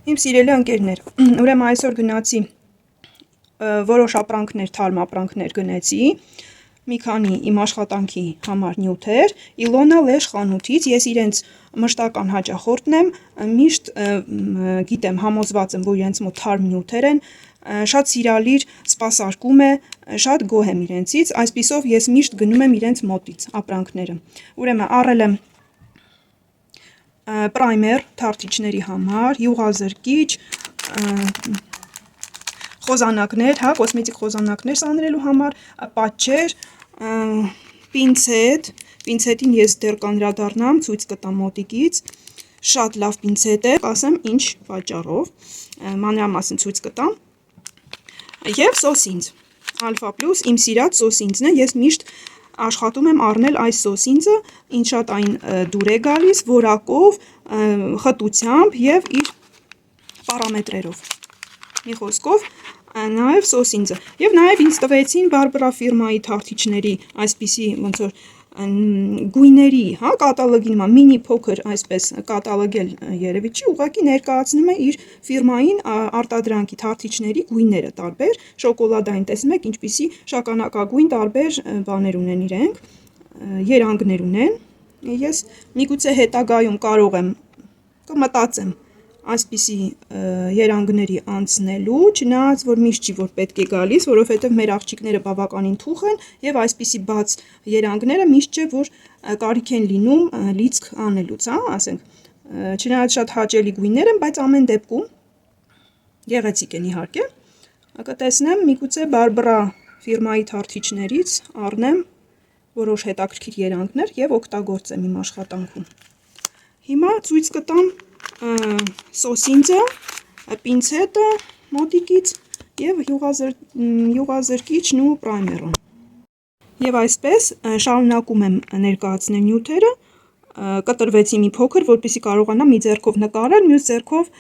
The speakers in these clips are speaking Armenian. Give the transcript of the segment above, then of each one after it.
Իմ սիրելի ընկերներ, ուրեմն այսօր գնացի որոշ ապրանքներ, թարմ ապրանքներ գնեցի, մի քանի իմ աշխատանքի համար նյութեր, Իլոնա Լեշ խանութից, ես իրենց մշտական հաճախորդն եմ, միշտ գիտեմ, համոզված եմ, որ իրենց մոտ թարմ նյութեր են, շատ սիրալիր սպասարկում է, շատ գոհ եմ իրենցից, այսպիսով ես միշտ գնում եմ իրենց մոտից ապրանքները, ուրեմն առել եմ պրայմեր թարթիչների համար, յուղազրկիչ, խոզանակներ, կոսմետիկ խոզանակներ սանրելու համար, պատճեր, պինցետ, պինցետին ես դեռ կանդրադառնամ, ցույց կտամ մոտիկից, շատ լավ պինցետ է, ասեմ ինչ պատճառով, մանրամասն ցույց կտամ, և սոսինձ, Alpha Plus, իմ սիրած սոսինձն է, ես միշտ աշխատում եմ առնել այս սոսինձը, ինձ շատ այն դուր է գալիս, որակով, խտությամբ և իր պարամետրերով, մի խոսքով, նաև սոսինձը, և նաև ինձ տվեցին Բարբարա ֆիրմայի թարթիչների այսպիսի ոնց որ գույների, կատալոգի նման, մինի փոքր այսպես կատալոգել երևի չի, ուղղակի ներկայացնում է իր ֆիրմային արտադրանքի թարթիչների գույները տարբեր, շոկոլադային տեսնում եք ինչպիսի շագանակագույն տարբեր բաներ ունեն իրենք, երանգներ ունեն, ես միգուցե հետագայում կարող եմ կմտածեմ այսպիսի երանգների անցնելու, չնայած որ միշտ չի որ պետք է գալիս, որովհետև մեր աղջիկները բավականին թուխ են և այսպիսի բաց երանգները միշտ չէ որ կարիք են լինում լիցք անելուց, ասենք, չնայած շատ հաճելի գույներ են, բայց ամեն դեպքում գեղեցիկ են իհարկե, կտեսնեմ միգուցե Բարբարա ֆիրմայի թարթիչներից առնեմ որոշ հետաքրքիր երանգներ և օգտագործեմ իմ աշխատանքում։ Հիմա ցույց կտամ սոսինձը, պինցետը մոտիկից և յուղազրկիչն ու պրայմերը։ Եվ այսպես շարունակում եմ ներկայացնել նյութերը, կտրվեցի մի փոքր, որպեսզի կարողանամ մի ձեռքով նկարել, մյուս ձեռքով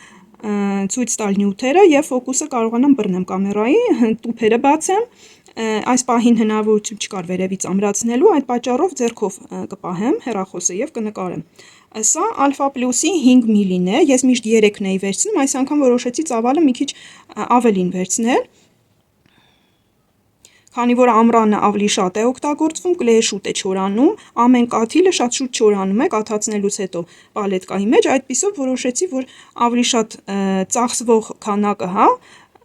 ցույց տալ նյութերը և ֆոկուսը կարողանամ բռնեմ կամերայի, տուփերը բացեմ, այս պահին հնարավորություն չկար վերևից ամրացնելու, այդ պատճառով ձեռքով կպահեմ հեռախոսը և կնկարեմ։ Սա Alpha Plus-ի 5 միլին է, ես միշտ 3-ն էի վերցնում, այս անգամ որոշեցի ծավալը մի քիչ ավելին վերցնել, քանի որ ամռանը ավելի շատ է օգտագործվում, կլեյը շուտ է չորանում, ամեն կաթիլը շատ շուտ չորանում է կաթացնելուց հետո պալետկայի մեջ, այդպիսով որոշեցի, որ ավելի շատ ծախսվող քանակը,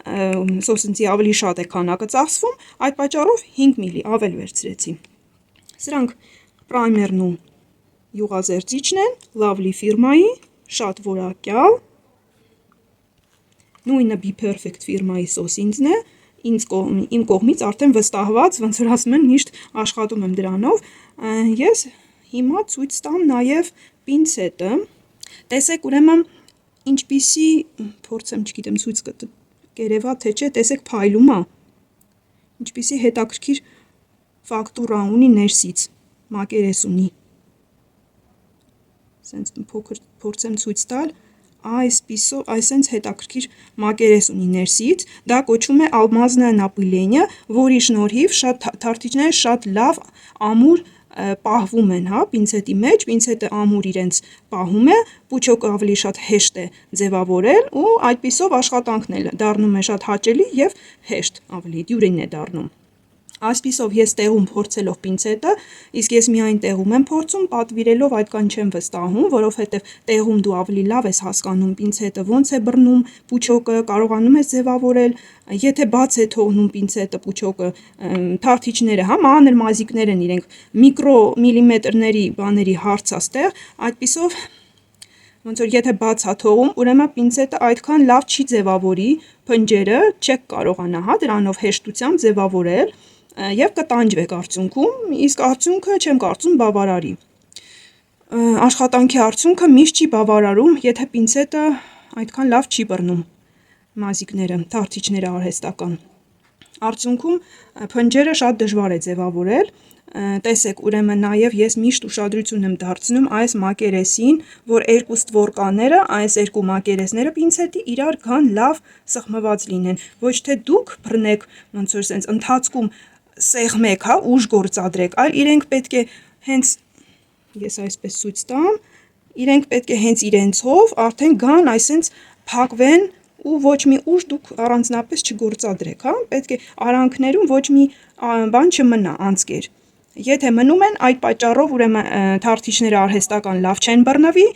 սոսինձի ավելի շատ է քանակը ծախսվում, այդ պատճառով 5 միլի ավել վերցրեցի։ Սրանք պրայմերն ու յուղազերծիչն են, Lovely ֆիրմայի, շատ որակյալ, նույնը Be Perfect ֆիրմայի սոսինձն է, իմ կողմից արդեն վստահված, ոնց որ ասում են միշտ աշխատում եմ դրանով, ես հիմա ցույց տամ նաև պինցետը, տեսեք ուրեմն ինչպիսի, փորձեմ չգիտեմ ցույց կերևա թե չէ, տեսեք փայլում է, ինչպիսի հետաքրքիր ֆակտուրա ունի ներսից, մակերես ունի, սենց փոքր փորձեմ ցույց տալ, այսենց հետաքրքիր մակերես ունի ներսից, դա կոչվում է ալմազնա նապիլենիա, որի շնորհիվ թարթիչները շատ լավ ամուր պահվում են պինցետի մեջ, պինցետը ամուր իրենց պահում է, պուչոկը ավելի շատ հեշտ է ձևավորել ու այդպիսով աշխատանքն էլ դառնում է շատ հաճելի և հեշտ ավելի, դյուրին է դառնում։ Այսպիսով ես տեղում փորձելով պինցետը, իսկ ես միայն տեղում եմ փորձում, պատվիրելով այդքան չեմ վստահում, որովհետև տեղում դու ավելի լավ ես հասկանում պինցետը ոնց է բռնում պուչոկը, կարողանում ես ձևավորել, եթե բաց է թողնում պինցետը պուչոկը, թարթիչները, մանր մազիկներ են իրենք, միկրոմիլիմետրների բաների հարց է ստեղ, այդպիսով ոնց որ եթե բաց է թողում, ուրեմն պինցետը այդքան լավ չի ձևավորի փնջերը, չեք կարողանա դրանով հեշտությամբ ձևավորել և կտանջվեք արդյունքում, իսկ արդյունքը չեմ կարծում բավարարի։ Աշխատանքի արդյունքը միշտ չի բավարարում, եթե պինցետը այդքան լավ չի բռնում մազիկները, թարթիչները արհեստական։ Արդյունքում փնջերը շատ դժվար է ձևավորել, տեսեք ուրեմն նաև ես միշտ ուշադրություն եմ դարձնում այս մակերեսին, որ երկու ստվորկաները, այս երկու մակերեսները պինցետի իրար գան լավ սխմված լինեն, ոչ թե դուք բռնեք ոնց որ սենց ընթացքում սեղմեք, ուժ գործադրեք, այլ իրենք պետք է հենց, ես այսպես ցույց տամ, իրենք պետք է հենց իրենցով արդեն գան այսենց փակվեն ու ոչ մի ուժ դուք առանձնապես չգործադրեք, հա, պետք է արանքներում ոչ մի բան չմնա անցկեր։ Եթե մնում են, այդ պատճառով ուրեմն թարթիչները արհեստական լավ չեն բռնվի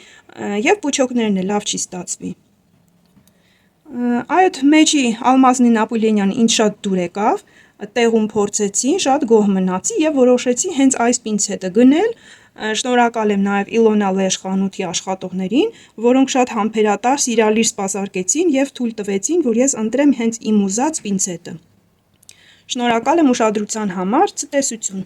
եւ պուչոկներն էլ լավ չի ստացվի։ Այդ մեջի Ալմազնին Ապուլենյան ինձ շատ դուր եկավ, տեղում փորձեցի, շատ գոհ մնացի եւ որոշեցի հենց այս պինցետը գնել։ Շնորհակալ եմ նաեւ Իլոնա Լեշ խանութի աշխատողներին, որոնք շատ համբերատար, սիրալիր սպասարկեցին եւ թույլ տվեցին, որ ես ընտրեմ հենց իմ ուզած պինցետը։ Շնորհակալ եմ ուշադրության համար, ցտեսություն։